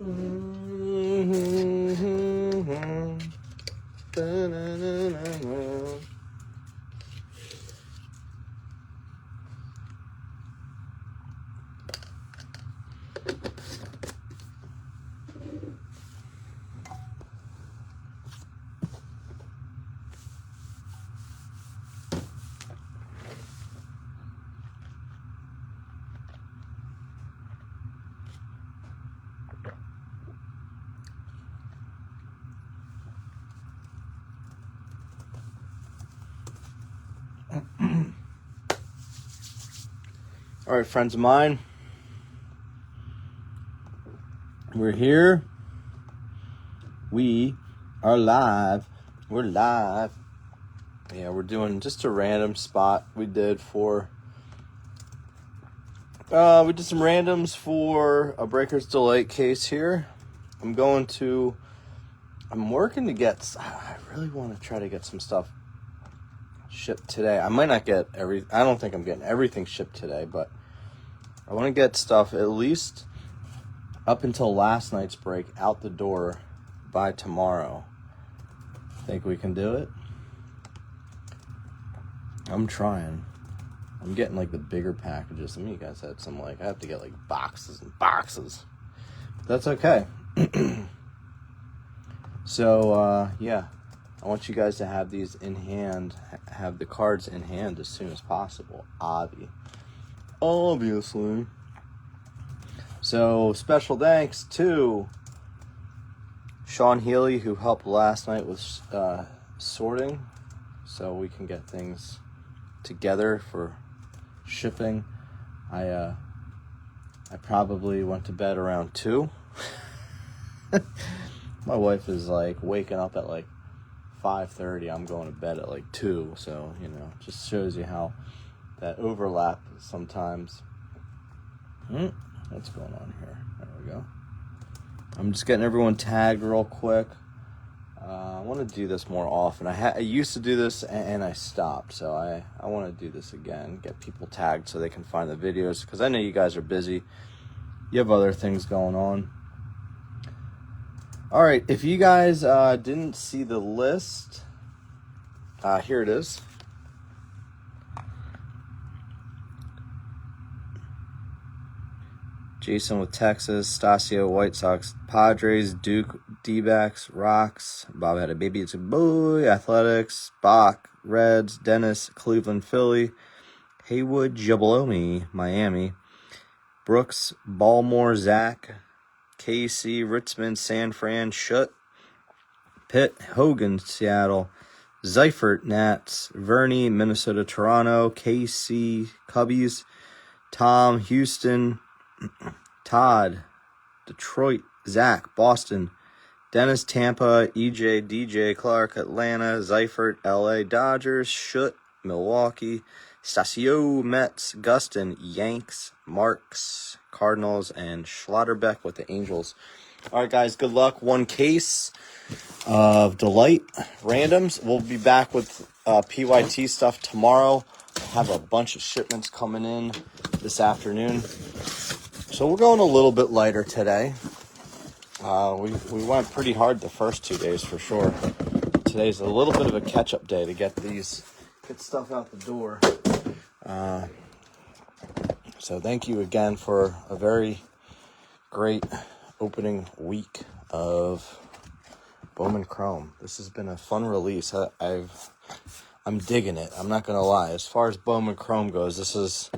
All right, friends of mine, we're here. We are live. We're live. Yeah, we're doing just a random spot we did for... we did some randoms for a Breaker's Delight case here. I'm working to get... I really want to try to get some stuff shipped today. I might not get I don't think I'm getting everything shipped today, but I want to get stuff at least up until last night's break out the door by tomorrow. Think we can do it? I'm trying. I'm getting like the bigger packages. Some of you guys had some I have to get like boxes and boxes. But that's okay. So, yeah. I want you guys to have these in hand, have the cards in hand as soon as possible. Obviously. So, special thanks to Sean Healy, who helped last night with sorting, so we can get things together for shipping. I probably went to bed around 2. My wife is waking up at 5:30. I'm going to bed at 2, so just shows you how that overlap sometimes. What's going on here? There we go. I'm just getting everyone tagged real quick. I want to do this more often. I used to do this and I stopped, so I want to do this again. Get people tagged so they can find the videos, because I know you guys are busy. You have other things going on. All right, if you guys didn't see the list, here it is. Jason with Texas, Stasio, White Sox, Padres, Duke, D-backs, Rocks, Bob had a baby, it's a boy, Athletics, Bach, Reds, Dennis, Cleveland, Philly, Haywood, Jabalomi, Miami, Brooks, Baltimore, Zach, KC, Ritzman, San Fran, Schutt, Pitt, Hogan, Seattle, Seifert, Nats, Verney, Minnesota, Toronto, KC, Cubbies, Tom, Houston, Todd, Detroit, Zach, Boston, Dennis, Tampa, EJ, DJ, Clark, Atlanta, Seifert, LA, Dodgers, Schutt, Milwaukee, Stasio, Mets, Gustin, Yanks, Marks, Cardinals, and Schlotterbeck with the Angels. All right, guys, good luck. One case of Delight randoms. We'll be back with PYT stuff tomorrow. Have a bunch of shipments coming in this afternoon. So we're going a little bit lighter today. We went pretty hard the first 2 days for sure. Today's a little bit of a catch-up day to get stuff out the door. So thank you again for a very great opening week of Bowman Chrome. This has been a fun release. I'm digging it. I'm not gonna lie. As far as Bowman Chrome goes, this has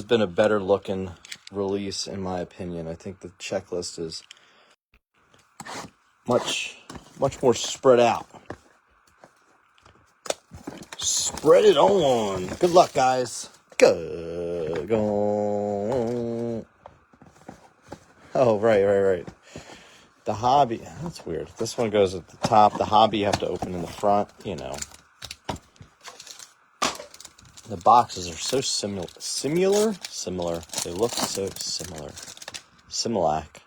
been a better looking release in my opinion. I think the checklist is much more spread out. Spread it on. Good luck, guys. Good. Go. Oh, right. The hobby. That's weird. This one goes at the top. The hobby you have to open in the front. The boxes are so similar. They look so similar. Similac.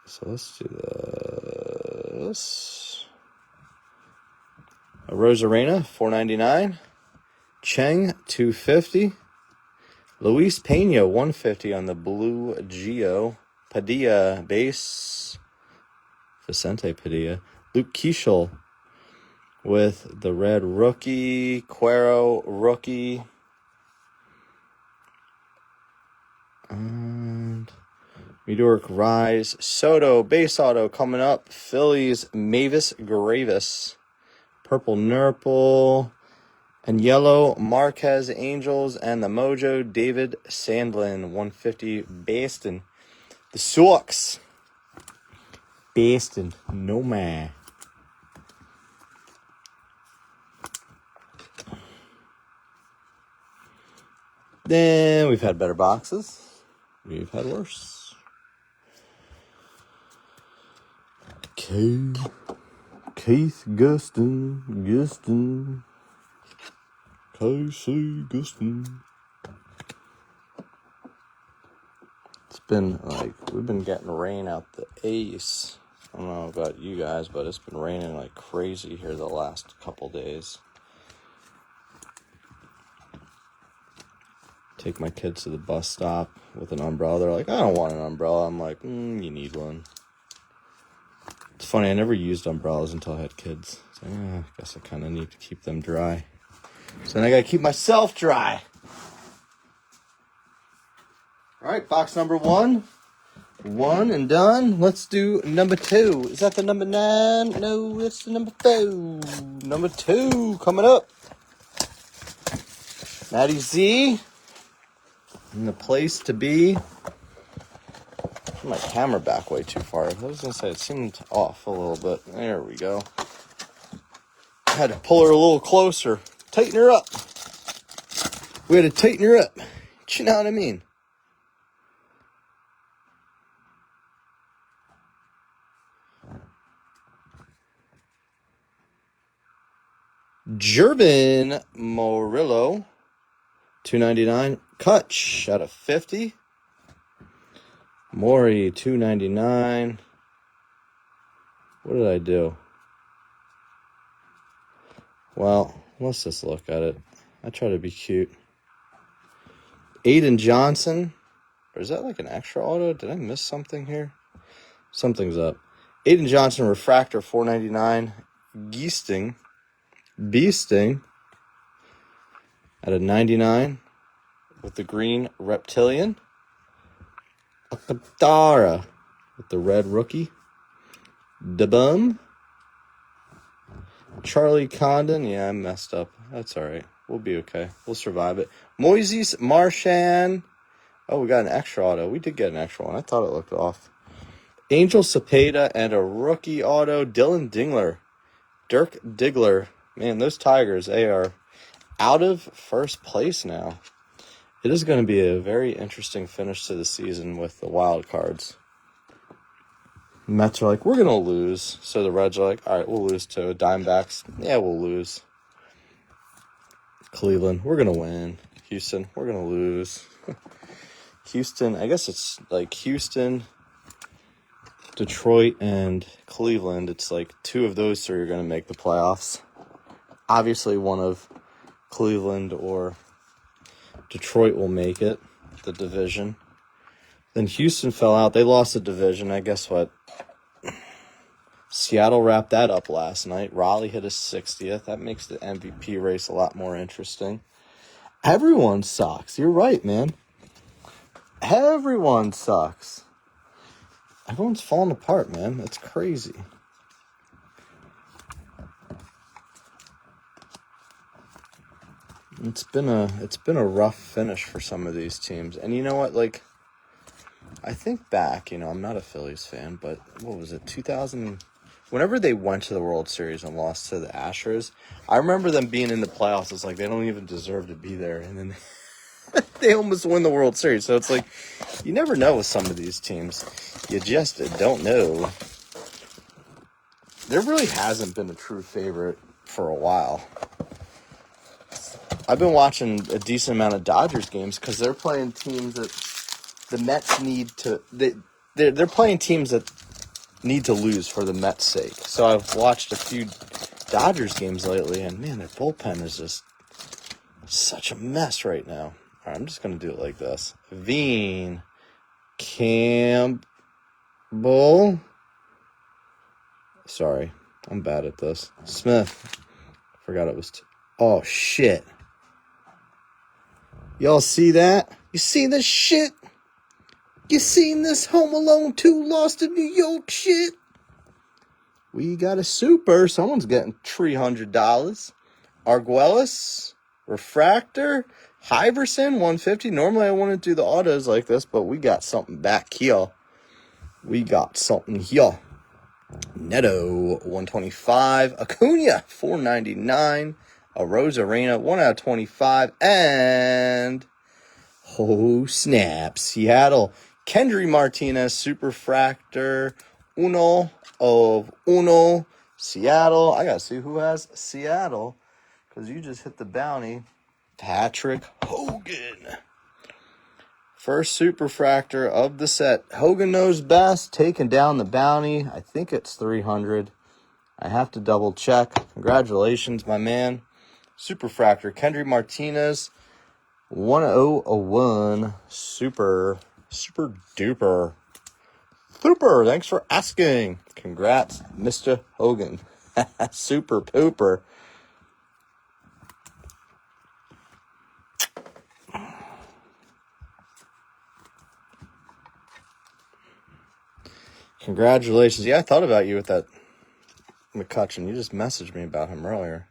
So let's do this. A Rosarena, $4.99. Cheng, $2.50. Luis Pena, 150 on the blue Geo. Padilla, base. Vicente Padilla. Luke Keeschel with the red rookie. Cuero, rookie. And Meteoric Rise. Soto, base auto coming up. Phillies, Mavis Gravis. Purple Nurple. And yellow, Marquez Angels. And the Mojo, David Sandlin, 150. Baston. The Sox. Baston. No man. Then we've had better boxes. We've had worse. Keith Guston. Casey Guston. It's been we've been getting rain out the ace. I don't know about you guys, but it's been raining like crazy here the last couple days. Take my kids to the bus stop with an umbrella. They're like, I don't want an umbrella. I'm like, you need one. It's funny, I never used umbrellas until I had kids. So, I guess I kind of need to keep them dry. So then I got to keep myself dry. All right, box number 1. 1 and done. Let's do number 2. Is that the number 9? No, it's the number 4. Number 2 coming up. Matty Z. In the place to be. Put my camera back way too far. I was going to say it seemed off a little bit. There we go. I had to pull her a little closer. Tighten her up. We had to tighten her up. You know what I mean? Jervin Morillo, $2.99. Kutch out of 50. Maury, $2.99. What did I do? Well, let's just look at it. I try to be cute. Aiden Johnson. Or is that like an extra auto? Did I miss something here? Something's up. Aiden Johnson, refractor, $4.99. Beasting at a 99 with the green reptilian. Akadara with the red rookie. Dabum. Charlie Condon. Yeah, I messed up. That's all right. We'll be okay. We'll survive it. Moises Marchand. Oh, we got an extra auto. We did get an extra one. I thought it looked off. Angel Cepeda and a rookie auto. Dylan Dingler. Dirk Diggler. Man, those Tigers, they are out of first place now. It is going to be a very interesting finish to the season with the wild cards. Mets are like, we're going to lose. So the Reds are like, all right, we'll lose too. Diamondbacks, yeah, we'll lose. Cleveland, we're going to win. Houston, we're going to lose. Houston, I guess it's like Houston, Detroit, and Cleveland. It's like 2 of those 3 are going to make the playoffs. Obviously, one of Cleveland or Detroit will make it, the division. Then Houston fell out. They lost the division. I guess what? Seattle wrapped that up last night. Raleigh hit a 60th. That makes the MVP race a lot more interesting. Everyone sucks. You're right, man. Everyone sucks. Everyone's falling apart, man. It's crazy. It's been a rough finish for some of these teams. And you know what, like, I think back, I'm not a Phillies fan, but what was it, 2000, whenever they went to the World Series and lost to the Astros, I remember them being in the playoffs. It's like they don't even deserve to be there, and then they almost win the World Series. So it's like, you never know with some of these teams. You just don't know. There really hasn't been a true favorite for a while. I've been watching a decent amount of Dodgers games because they're playing teams that the Mets need to. They're playing teams that need to lose for the Mets' sake. So I've watched a few Dodgers games lately, and man, their bullpen is just such a mess right now. right, I'm just going to do it like this. Veen Campbell. Sorry, I'm bad at this. Smith. Forgot it was... Oh, shit. Y'all see that? You seen this shit? You seen this Home Alone 2 Lost in New York shit? We got a super. Someone's getting $300. Arguelles, Refractor, Hiverson, 150. Normally I wouldn't do the autos like this, but we got something back here. We got something here. Neto, 125. Acuna, 499. A Rosarena, 1 out of 25. And, oh snap, Seattle. Kendry Martinez, Superfractor, Uno of Uno. Seattle. I got to see who has Seattle, because you just hit the bounty. Patrick Hogan. First Superfractor of the set. Hogan knows best. Taking down the bounty. I think it's 300. I have to double check. Congratulations, my man. Superfractor. Kendry Martinez. 1001. Super duper. Super. Thanks for asking. Congrats, Mr. Hogan. Super pooper. Congratulations. Yeah, I thought about you with that McCutcheon. You just messaged me about him earlier.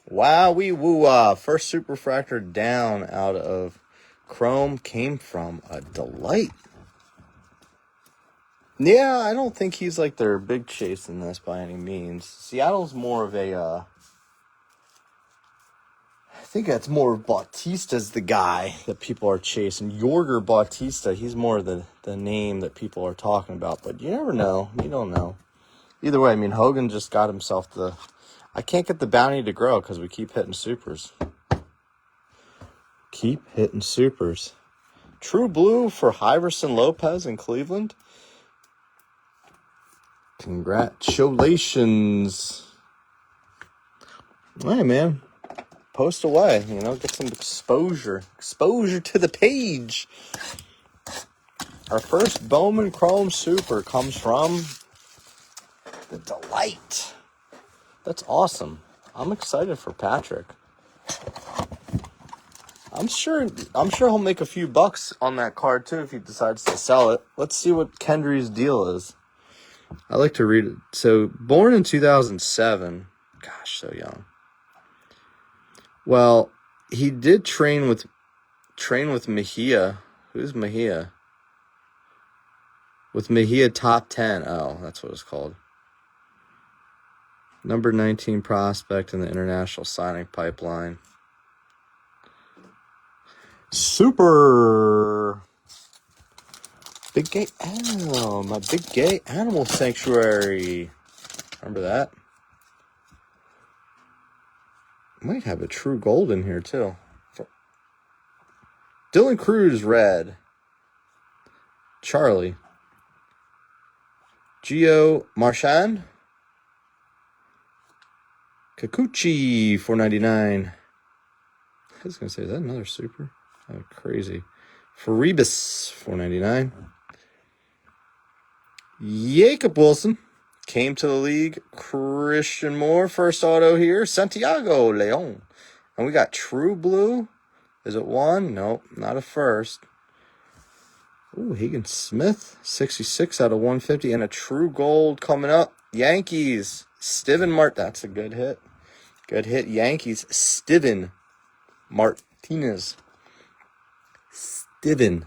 Wow, woo. First Superfractor down out of Chrome came from a Delight. Yeah, I don't think he's like their big chase in this by any means. Seattle's more of a, I think that's more of Bautista's the guy that people are chasing. Yorger Bautista, he's more the name that people are talking about. But you never know. You don't know. Either way, I mean, Hogan just got himself the... I can't get the bounty to grow because we keep hitting supers. Keep hitting supers. True Blue for Hiverson Lopez in Cleveland. Congratulations. Hey, man. Post away, get some exposure. Exposure to the page. Our first Bowman Chrome Super comes from the Delight. That's awesome. I'm excited for Patrick. I'm sure he'll make a few bucks on that card too if he decides to sell it. Let's see what Kendry's deal is. I like to read it. So, born in 2007. Gosh, so young. Well, he did train with Mejia. Who's Mejia? With Mejia top 10. Oh, that's what it's called. Number 19 prospect in the international signing pipeline. Super. Big Gay Animal. My Big Gay Animal Sanctuary. Remember that? Might have a true gold in here, too. Dylan Cruz, red. Charlie. Gio Marchand. Kikuchi, $4.99. I was going to say, is that another super? Oh, crazy. Faribas, $4.99. Jacob Wilson came to the league. Christian Moore, first auto here. Santiago Leon. And we got True Blue. Is it one? Nope, not a first. Ooh, Hagen Smith, 66 out of 150. And a True Gold coming up. Yankees, Steven That's a good hit. Good hit, Yankees. Steven Martinez. Steven.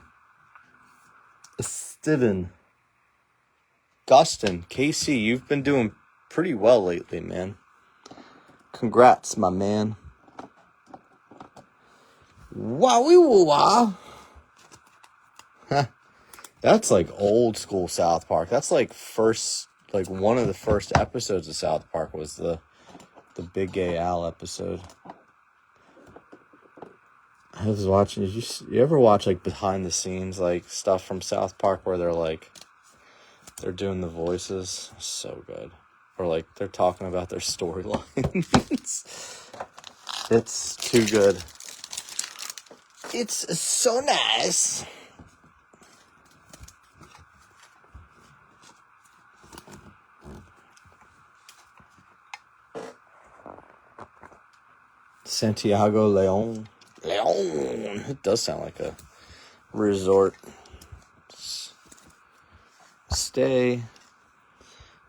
Gustin, KC, you've been doing pretty well lately, man. Congrats, my man. Wow. That's like old school South Park. That's like one of the first episodes of South Park was the Big Gay Al episode. I was watching. You ever watch like behind the scenes like stuff from South Park where they're doing the voices? So good. Or like they're talking about their storylines. It's too good. It's so nice. Santiago Leon. Leon. It does sound like a resort.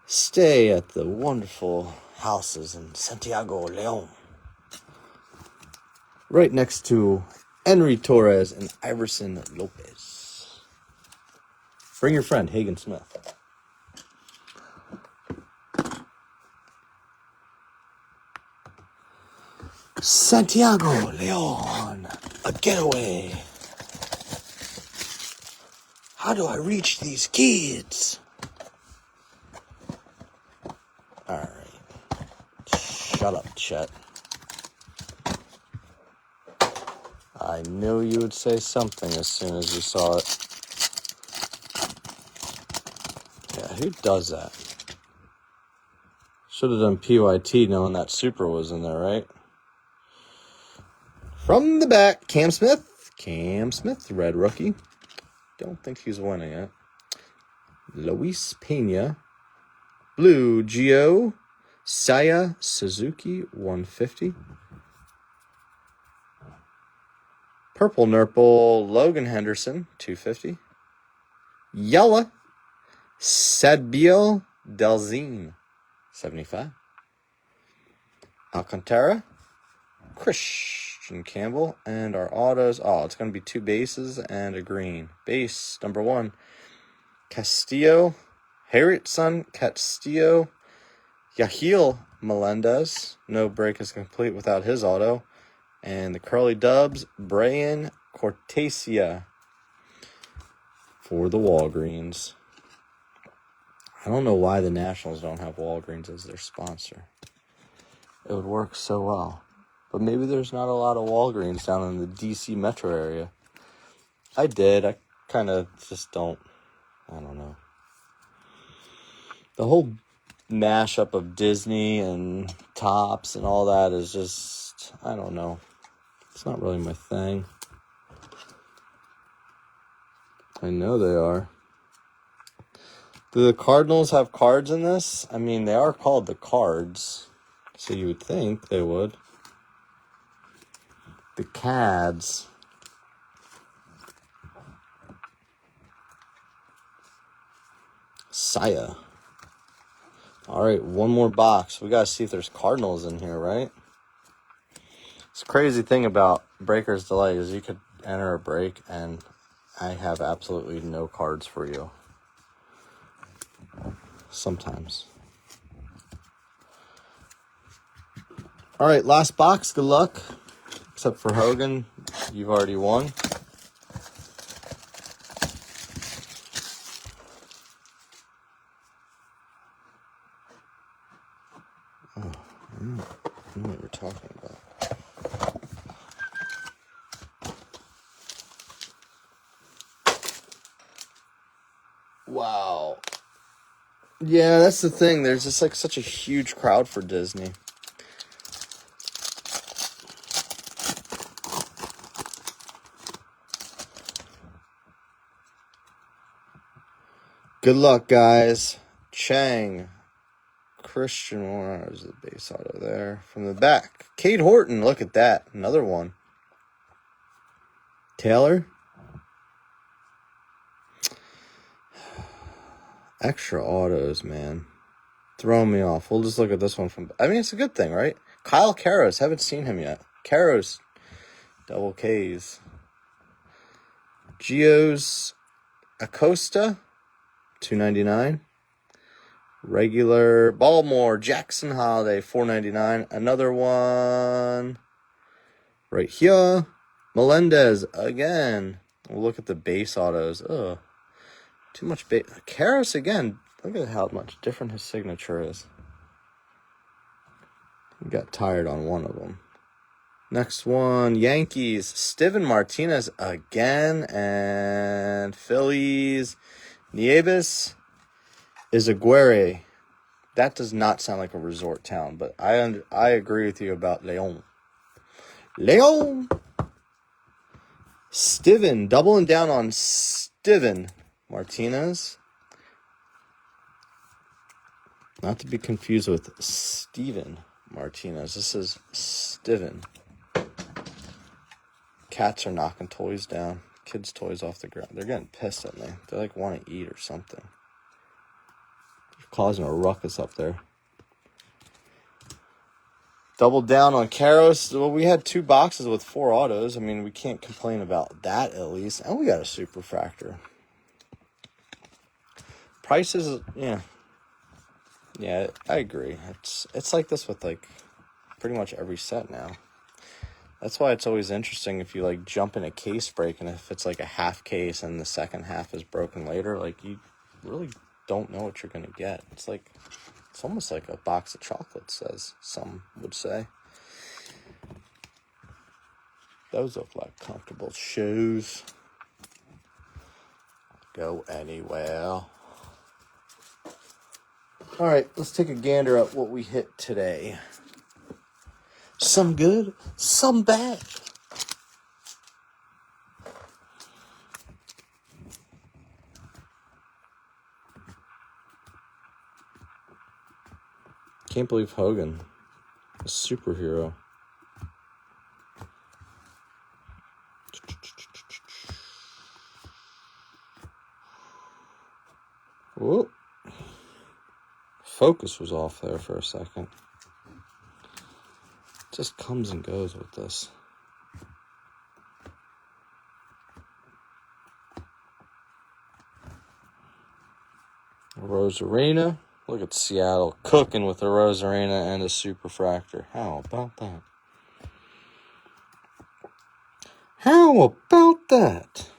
Stay at the wonderful houses in Santiago Leon. Right next to Henry Torres and Iverson Lopez. Bring your friend, Hagen Smith. Santiago Leon, a getaway. How do I reach these kids? Alright. Shut up, Chet. I knew you would say something as soon as you saw it. Yeah, who does that? Should have done PYT knowing that super was in there, right? From the back, Cam Smith. Cam Smith, red rookie. Don't think he's winning it. Luis Pena. Blue, Gio. Saya Suzuki, 150. Purple Nurple, Logan Henderson, 250. Yellow, Sadbiel Delzine, 75. Alcantara, Christian Campbell, and our autos. Oh, it's going to be 2 bases and a green. Base number 1, Castillo, Harrietson Castillo, Yahil Melendez. No break is complete without his auto. And the Curly Dubs, Brian Cortesia for the Walgreens. I don't know why the Nationals don't have Walgreens as their sponsor. It would work so well. But maybe there's not a lot of Walgreens down in the D.C. metro area. I kind of just don't. I don't know. The whole mashup of Disney and Tops and all that is just, I don't know. It's not really my thing. I know they are. Do the Cardinals have cards in this? I mean, they are called the Cards, so you would think they would. The Cads. Saya. All right, one more box. We got to see if there's Cardinals in here, right? It's a crazy thing about Breaker's Delay is you could enter a break and I have absolutely no cards for you. Sometimes. All right, last box. Good luck. Except for Hogan, you've already won. Oh, I know what we're talking about. Wow. Yeah, that's the thing. There's just like such a huge crowd for Disney. Good luck, guys. Chang. Christian Warner is the base auto there. From the back, Cade Horton. Look at that. Another one. Taylor. Extra autos, man. Throwing me off. We'll just look at this one from... I mean, it's a good thing, right? Kyle Karros. Haven't seen him yet. Karros. Double Ks. Gios Acosta. $2.99. Regular Baltimore Jackson Holiday, $4.99. Another one right here. Melendez again. We'll look at the base autos. Ugh. Too much base. Karras again. Look at how much different his signature is. He got tired on one of them. Next one, Yankees. Steven Martinez again. And Phillies. Nieves Izaguirre. That does not sound like a resort town, but I agree with you about Leon. Leon! Steven, doubling down on Steven Martinez. Not to be confused with Steven Martinez. This is Steven. Cats are knocking toys down. Kids' toys off the ground. They're getting pissed at me. They like want to eat or something. They're causing a ruckus up there. Double down on Karos. Well, we had 2 boxes with 4 autos. I mean, we can't complain about that at least. And we got a superfractor. Prices, yeah. Yeah, I agree. It's like this with like pretty much every set now. That's why it's always interesting if you like jump in a case break, and if it's like a half case and the second half is broken later, like you really don't know what you're gonna get. It's almost like a box of chocolates, as some would say. Those look like comfortable shoes. Go anywhere. All right, let's take a gander at what we hit today. Some good, some bad. Can't believe Hogan, a superhero. Whoa. Focus was off there for a second. Just comes and goes with this. Rosarena. Look at Seattle cooking with a Rosarena and a superfractor. How about that? How about that?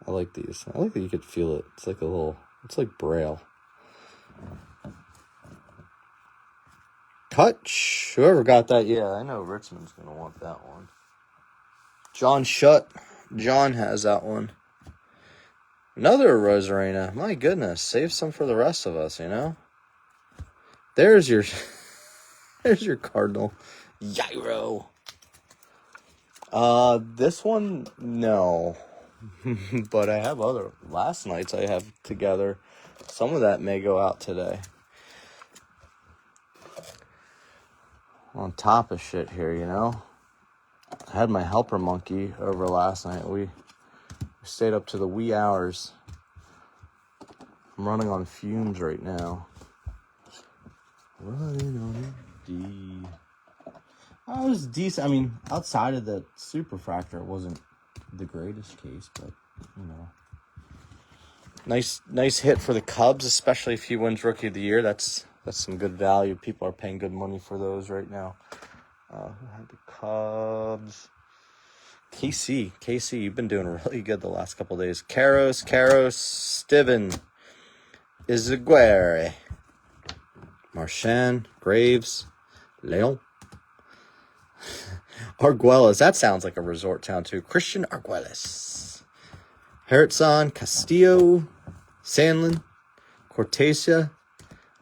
I like these. I like that you could feel it. It's like it's like Braille. Kutch. Whoever got that, yeah, I know Richmond's going to want that one. John Shutt. John has that one. Another Rosarena. My goodness. Save some for the rest of us, you know? There's your Cardinal. Gyro. This one, no. But I have other. Last night's I have together. Some of that may go out today. On top of shit here, you know? I had my helper monkey over last night. We stayed up to the wee hours. I'm running on fumes right now. Running on D. Oh, it was decent. I mean, outside of the superfractor, it wasn't the greatest case, but, you know. Nice hit for the Cubs, especially if he wins Rookie of the Year. That's some good value. People are paying good money for those right now. Who had the Cubs? KC, you've been doing really good the last couple of days. Karos, Steven, Izaguirre, Marchand, Graves, Leon, Arguelles. That sounds like a resort town too. Christian Arguelles, Hertzon, Castillo, Sandlin, Cortesia,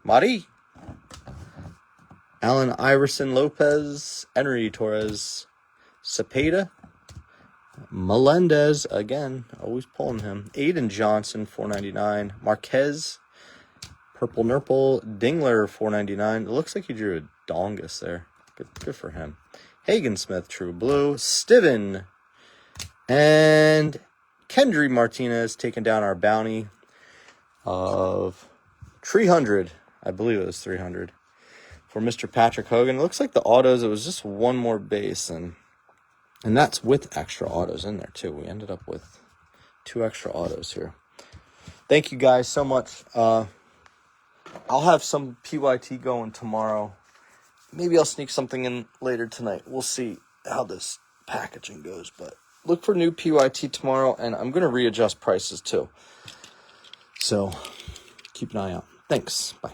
Mari, Allen Iverson, Lopez, Henry Torres, Cepeda, Melendez, again, always pulling him. Aiden Johnson, $4.99. Marquez, Purple Nurple, Dingler, $4.99. It looks like he drew a Dongus there. Good for him. Hagen Smith, True Blue. Steven and Kendry Martinez taking down our bounty of 300. I believe it was 300 for Mr. Patrick Hogan. It looks like the autos, it was just one more base, and that's with extra autos in there too. We ended up with 2 extra autos here. Thank you guys so much. I'll have some PYT going tomorrow. Maybe I'll sneak something in later tonight. We'll see how this packaging goes, but look for new PYT tomorrow, and I'm going to readjust prices too. So keep an eye out. Thanks. Bye.